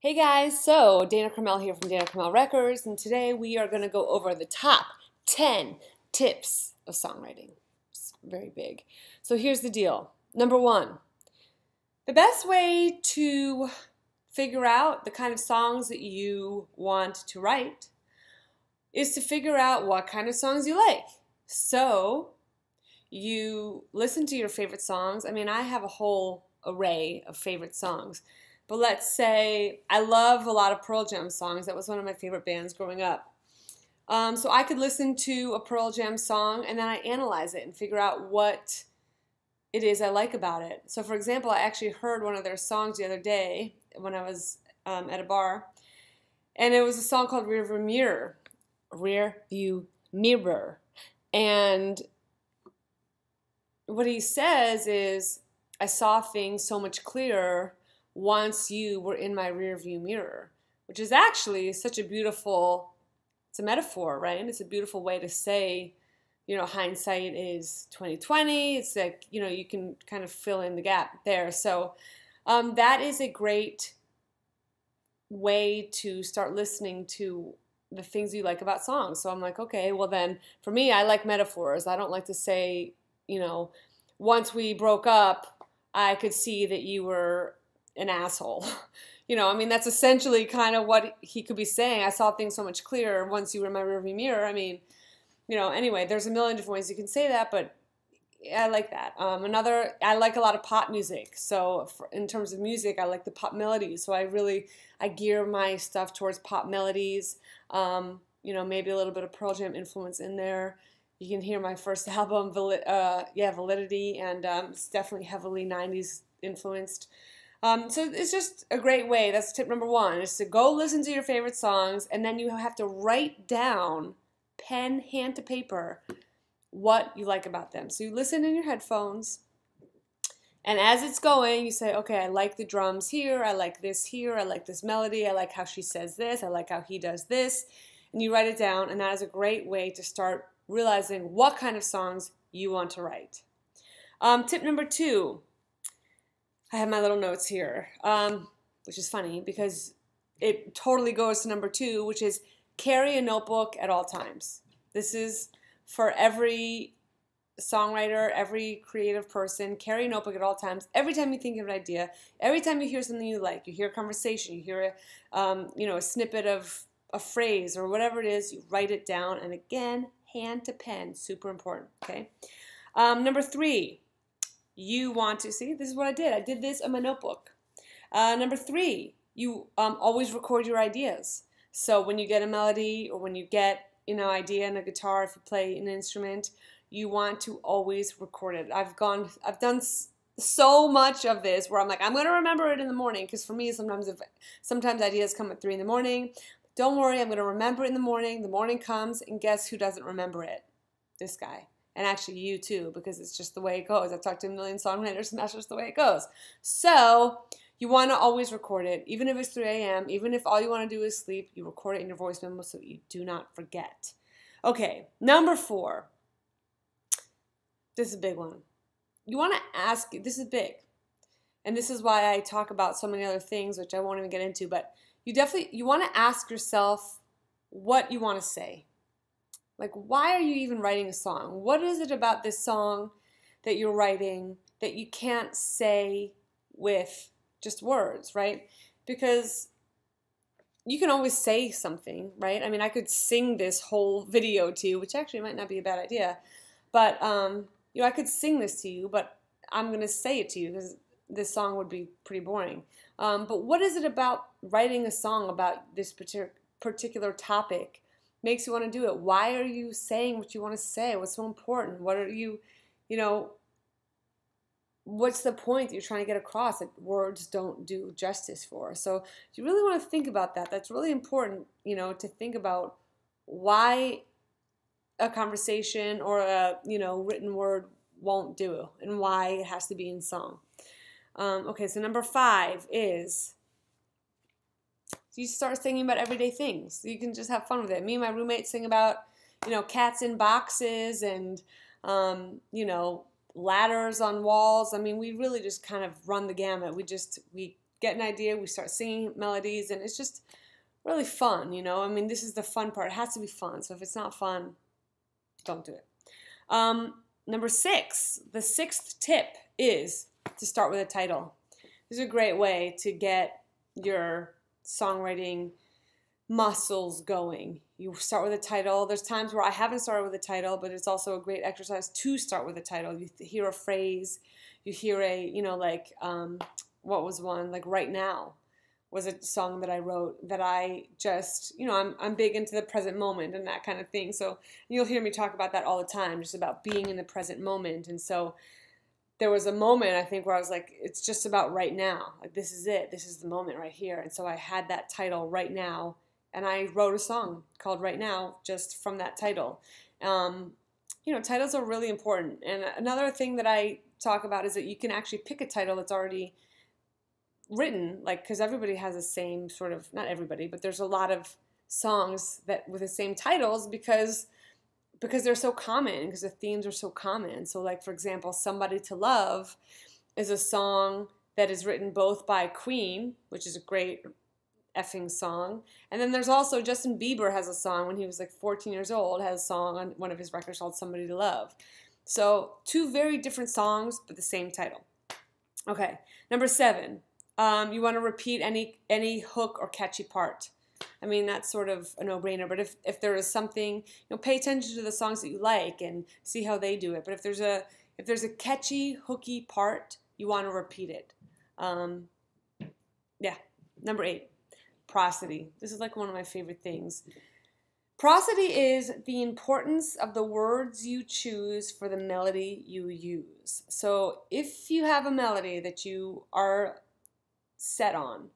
Hey guys, so Dana Carmel here from Dana Carmel Records, and today we are going to go over the top 10 tips of songwriting. It's very big. So here's the deal. Number one, the best way to figure out the kind of songs that you want to write is to figure out what kind of songs you like. So you listen to your favorite songs. I mean, I have a whole array of favorite songs. But let's say I love a lot of Pearl Jam songs. That was one of my favorite bands growing up. So I could listen to a Pearl Jam song and then I analyze it and figure out what it is I like about it. So for example, I actually heard one of their songs the other day when I was at a bar. And it was a song called Rear View Mirror. Rear View Mirror. And what he says is, I saw things so much clearer once you were in my rear view mirror, which is actually such a beautiful, it's a metaphor, right? It's a beautiful way to say, hindsight is 20/20. It's like, you can kind of fill in the gap there. So that is a great way to start listening to the things you like about songs. So I'm like, okay, well then for me, I like metaphors. I don't like to say, once we broke up, I could see that you were an asshole. I mean, that's essentially kind of what he could be saying. I saw things so much clearer once you were in my rearview mirror. I mean, anyway, there's a million different ways you can say that, but I like that. I like a lot of pop music. So in terms of music, I like the pop melodies. So I gear my stuff towards pop melodies. Maybe a little bit of Pearl Jam influence in there. You can hear my first album, Validity, and it's definitely heavily 90s influenced. So it's just a great way. That's tip number one, is to go listen to your favorite songs, and then you have to write down, pen, hand to paper, what you like about them. So you listen in your headphones, and as it's going, you say, okay, I like the drums here, I like this here, I like this melody, I like how she says this, I like how he does this, and you write it down, and that is a great way to start realizing what kind of songs you want to write. Tip number two, I have my little notes here, which is funny because it totally goes to number two, which is carry a notebook at all times. This is for every songwriter, every creative person. Carry a notebook at all times. Every time you think of an idea, every time you hear something you like, you hear a conversation, you hear a snippet of a phrase or whatever it is, you write it down. And again, hand to pen, super important. Okay. Number three. You want to see, this is what I did. I did this in my notebook. Number three, you always record your ideas. So when you get a melody or when you get idea in a guitar, if you play an instrument, you want to always record it. I've done so much of this where I'm like, I'm going to remember it in the morning, because for me sometimes ideas come at 3 in the morning. Don't worry, I'm going to remember it in the morning. The morning comes, and guess who doesn't remember it? This guy. And actually you too, because it's just the way it goes. I've talked to a million songwriters, and that's just the way it goes. So you want to always record it, even if it's 3 a.m., even if all you want to do is sleep, you record it in your voice memo so you do not forget. Okay, number four. This is a big one. You want to ask, this is big, and this is why I talk about so many other things, which I won't even get into, but you want to ask yourself what you want to say. Like, why are you even writing a song? What is it about this song that you're writing that you can't say with just words, right? Because you can always say something, right? I mean, I could sing this whole video to you, which actually might not be a bad idea. But, I could sing this to you, but I'm going to say it to you because this song would be pretty boring. But what is it about writing a song about this particular topic makes you want to do it? Why are you saying what you want to say? What's so important? What are you, what's the point that you're trying to get across that words don't do justice for? So you really want to think about that. That's really important, to think about why a conversation or a, written word won't do and why it has to be in song. Okay, so number five is you start thinking about everyday things. You can just have fun with it. Me and my roommate sing about, cats in boxes and, ladders on walls. I mean, we really just kind of run the gamut. We get an idea, we start singing melodies, and it's just really fun, you know? I mean, this is the fun part. It has to be fun. So if it's not fun, don't do it. Number 6, the 6th tip is to start with a title. This is a great way to get your songwriting muscles going. You start with a title. There's times where I haven't started with a title, but it's also a great exercise to start with a title. You hear a phrase, you hear a, you know, like, what was one? Like Right Now was a song that I wrote that I just, you know, I'm big into the present moment and that kind of thing. So you'll hear me talk about that all the time, just about being in the present moment. And so there was a moment, I think, where I was like, it's just about right now. Like, this is it. This is the moment right here. And so I had that title, Right Now, and I wrote a song called Right Now just from that title. You know, titles are really important. And another thing that I talk about is that you can actually pick a title that's already written, like, because everybody has the same sort of, not everybody, but there's a lot of songs that with the same titles because they're so common, because the themes are so common. So like, for example, Somebody to Love is a song that is written both by Queen, which is a great effing song, and then there's also Justin Bieber has a song when he was like 14 years old, has a song on one of his records called Somebody to Love. So 2 very different songs, but the same title. Okay, number 7. You want to repeat any hook or catchy part. I mean, that's sort of a no-brainer, but if there is something, you know, pay attention to the songs that you like and see how they do it. But if there's a catchy, hooky part, you want to repeat it. Yeah. Number 8, prosody. This is like one of my favorite things. Prosody is the importance of the words you choose for the melody you use. So if you have a melody that you are set on,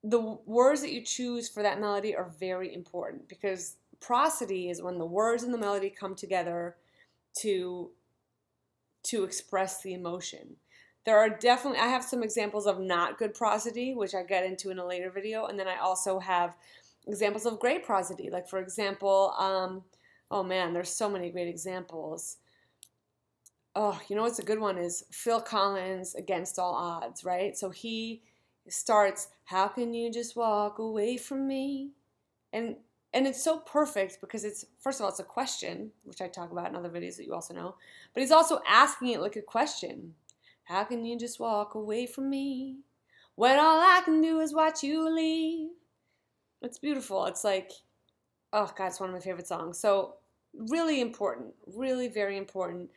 the words that you choose for that melody are very important, because prosody is when the words and the melody come together to express the emotion. There are definitely, I have some examples of not good prosody, which I get into in a later video, and then I also have examples of great prosody. Like, for example, oh man, there's so many great examples. Oh, you know what's a good one is Phil Collins, Against All Odds, right? So he starts, how can you just walk away from me? And it's so perfect because it's, first of all, it's a question, which I talk about in other videos that you also know, but he's also asking it like a question. How can you just walk away from me when all I can do is watch you leave? It's beautiful. It's like, oh God, it's one of my favorite songs. So really important, really very important.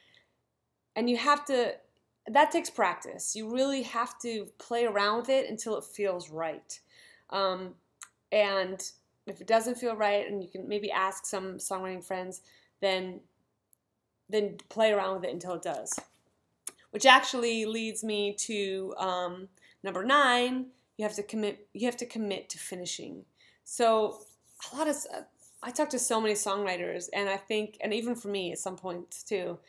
And you have to, that takes practice. You really have to play around with it until it feels right. And if it doesn't feel right, and you can maybe ask some songwriting friends, then play around with it until it does. Which actually leads me to number 9. You have to commit to finishing. So I talk to so many songwriters, and I think, and even for me at some points too,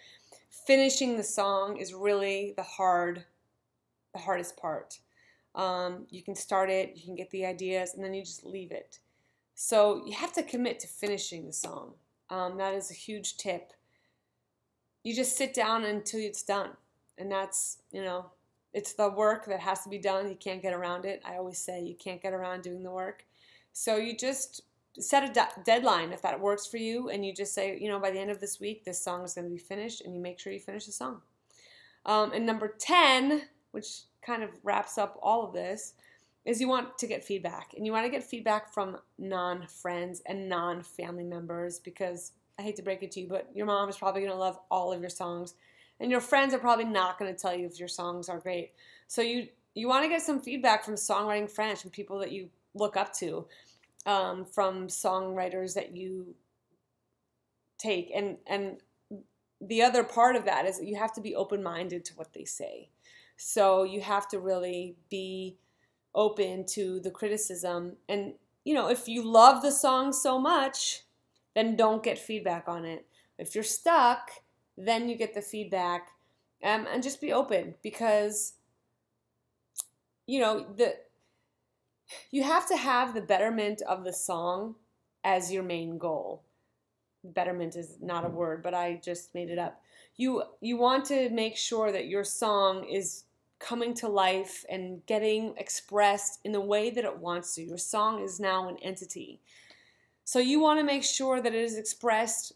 finishing the song is really the hardest part. You can start it, you can get the ideas, and then you just leave it. So you have to commit to finishing the song. That is a huge tip. You just sit down until it's done. And that's, you know, it's the work that has to be done. You can't get around it. I always say you can't get around doing the work. So you just set a deadline if that works for you, and you just say, you know, by the end of this week, this song is going to be finished, and you make sure you finish the song. And number 10, which kind of wraps up all of this, is you want to get feedback. And you want to get feedback from non-friends and non-family members, because I hate to break it to you, but your mom is probably going to love all of your songs. And your friends are probably not going to tell you if your songs are great. So you want to get some feedback from songwriting friends, from people that you look up to, from songwriters that you take. And the other part of that is that you have to be open-minded to what they say. So you have to really be open to the criticism. And, you know, if you love the song so much, then don't get feedback on it. If you're stuck, then you get the feedback, and just be open, because, you know, you have to have the betterment of the song as your main goal. Betterment is not a word, but I just made it up. You want to make sure that your song is coming to life and getting expressed in the way that it wants to. Your song is now an entity. So you want to make sure that it is expressed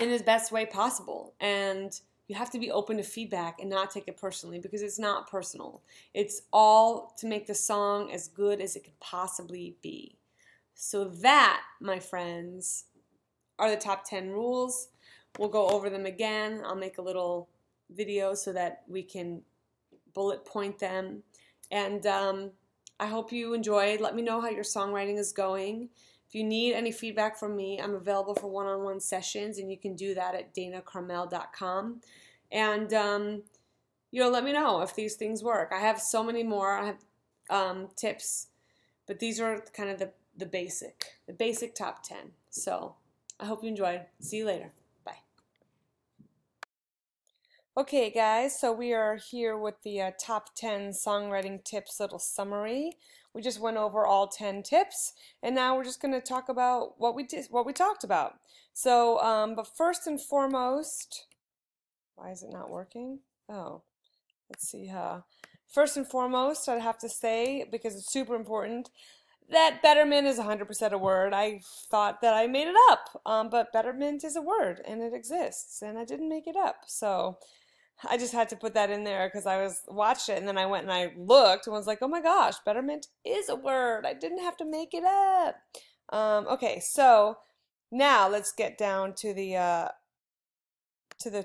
in the best way possible. And you have to be open to feedback and not take it personally, because it's not personal. It's all to make the song as good as it could possibly be. So that, my friends, are the top 10 rules. We'll go over them again. I'll make a little video so that we can bullet point them. And I hope you enjoyed. Let me know how your songwriting is going. If you need any feedback from me, I'm available for one-on-one sessions, and you can do that at danacarmel.com. And let me know if these things work. I have so many more. I have tips, but these are kind of the basic top 10. So I hope you enjoyed. See you later. Bye. Okay, guys, so we are here with the top 10 songwriting tips little summary. We just went over all 10 tips, and now we're just going to talk about what we talked about. So, but first and foremost, why is it not working? Oh, let's see. First and foremost, I'd have to say, because it's super important, that betterment is 100% a word. I thought that I made it up, but betterment is a word, and it exists, and I didn't make it up. So I just had to put that in there because I watched it, and then I went and I looked and was like, oh my gosh, betterment is a word. I didn't have to make it up. Okay, so now let's get down to the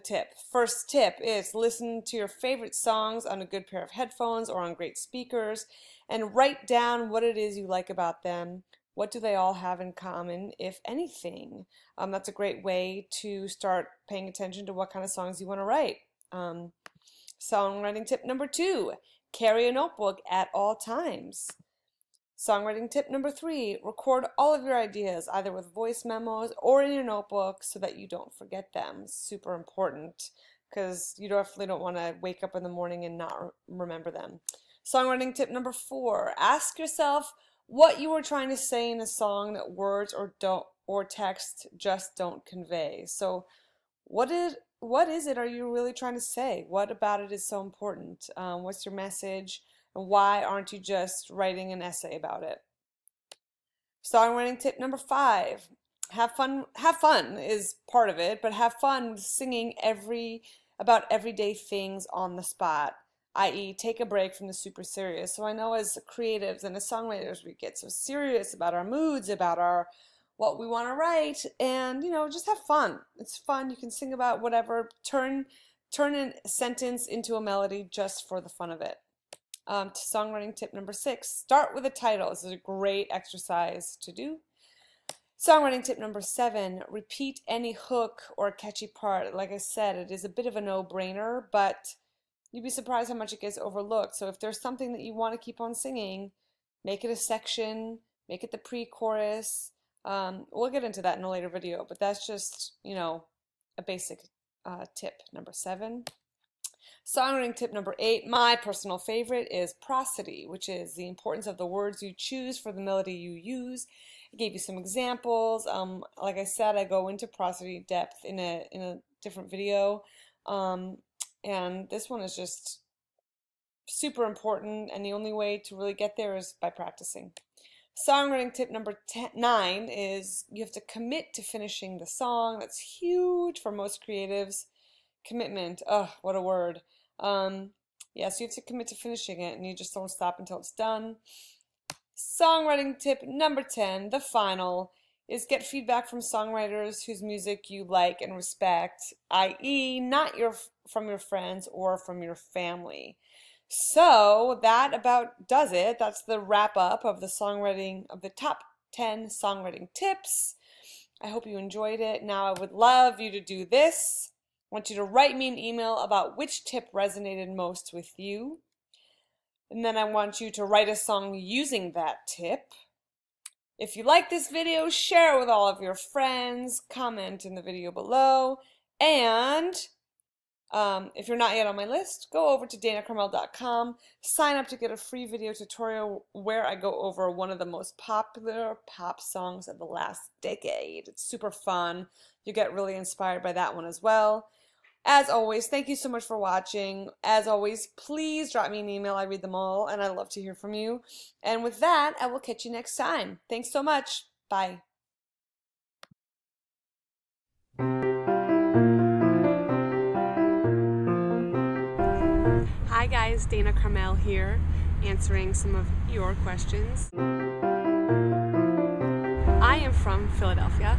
tip. First tip is listen to your favorite songs on a good pair of headphones or on great speakers, and write down what it is you like about them. What do they all have in common, if anything? That's a great way to start paying attention to what kind of songs you want to write. Songwriting tip number 2, carry a notebook at all times. Songwriting tip number 3, record all of your ideas either with voice memos or in your notebook so that you don't forget them. Super important, because you definitely don't want to wake up in the morning and not remember them. Songwriting tip number 4, ask yourself what you were trying to say in a song that words or text just don't convey. So what is it are you really trying to say? What about it is so important? What's your message? And why aren't you just writing an essay about it? Songwriting tip number 5, have fun. Have fun is part of it, but have fun with singing about everyday things on the spot, i.e. take a break from the super serious. So I know as creatives and as songwriters, we get so serious about our moods, about what we want to write, and just have fun. It's fun. You can sing about whatever. Turn a sentence into a melody just for the fun of it. Songwriting tip number 6, start with a title. This is a great exercise to do. Songwriting tip number 7, repeat any hook or catchy part. Like I said, it is a bit of a no-brainer, but you'd be surprised how much it gets overlooked. So if there's something that you want to keep on singing, make it a section, make it the pre-chorus. We'll get into that in a later video, but that's just, a basic tip number 7. Songwriting tip number 8, my personal favorite, is prosody, which is the importance of the words you choose for the melody you use. I gave you some examples. Like I said, I go into prosody depth in a different video, and this one is just super important, and the only way to really get there is by practicing. Songwriting tip number 9 is you have to commit to finishing the song. That's huge for most creatives. Commitment, oh, what a word. Yeah, so you have to commit to finishing it, and you just don't stop until it's done. Songwriting tip number 10, the final, is get feedback from songwriters whose music you like and respect, i.e. not from your friends or from your family. So that about does it. That's the wrap up of the top 10 songwriting tips. I hope you enjoyed it. Now I would love you to do this. I want you to write me an email about which tip resonated most with you. And then I want you to write a song using that tip. If you like this video, share it with all of your friends, comment in the video below, and if you're not yet on my list, go over to danacarmel.com, sign up to get a free video tutorial where I go over one of the most popular pop songs of the last decade. It's super fun. You get really inspired by that one as well. As always, thank you so much for watching. As always, please drop me an email. I read them all, and I love to hear from you. And with that, I will catch you next time. Thanks so much. Bye. Hi guys, Dana Carmel here, answering some of your questions. I am from Philadelphia.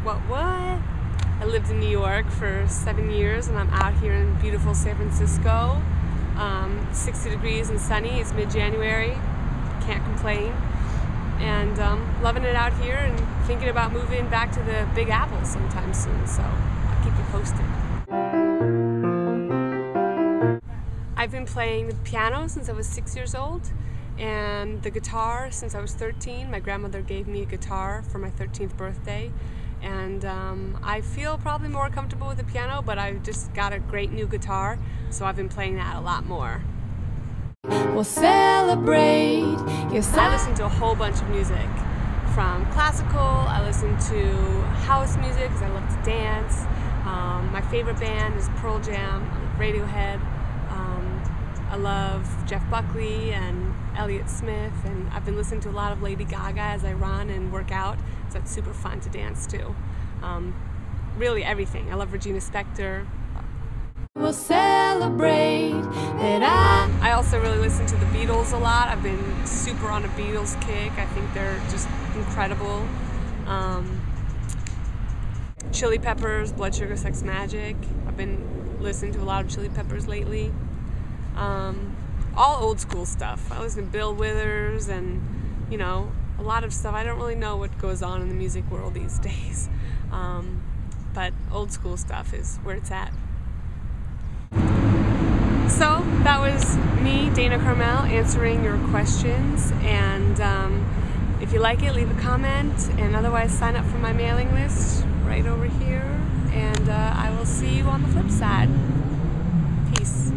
What? I lived in New York for 7 years, and I'm out here in beautiful San Francisco. 60 degrees and sunny. It's mid-January. Can't complain. And loving it out here, and thinking about moving back to the Big Apple sometime soon. So I'll keep you posted. I've been playing the piano since I was 6 years old, and the guitar since I was 13. My grandmother gave me a guitar for my 13th birthday, and I feel probably more comfortable with the piano, but I just got a great new guitar, so I've been playing that a lot more. We'll celebrate. Yes, I listen to a whole bunch of music, from classical. I listen to house music because I love to dance. My favorite band is Pearl Jam, Radiohead. I love Jeff Buckley and Elliott Smith, and I've been listening to a lot of Lady Gaga as I run and work out, so it's super fun to dance to. Really everything. I love Regina Spektor. we'll celebrate that I also really listen to the Beatles a lot. I've been super on a Beatles kick. I think they're just incredible. Chili Peppers, Blood Sugar Sex Magic. I've been listening to a lot of Chili Peppers lately. All old school stuff. I listen to Bill Withers and, you know, a lot of stuff. I don't really know what goes on in the music world these days. But old school stuff is where it's at. So that was me, Dana Carmel, answering your questions. And if you like it, leave a comment. And otherwise, sign up for my mailing list right over here. And I will see you on the flip side. Peace.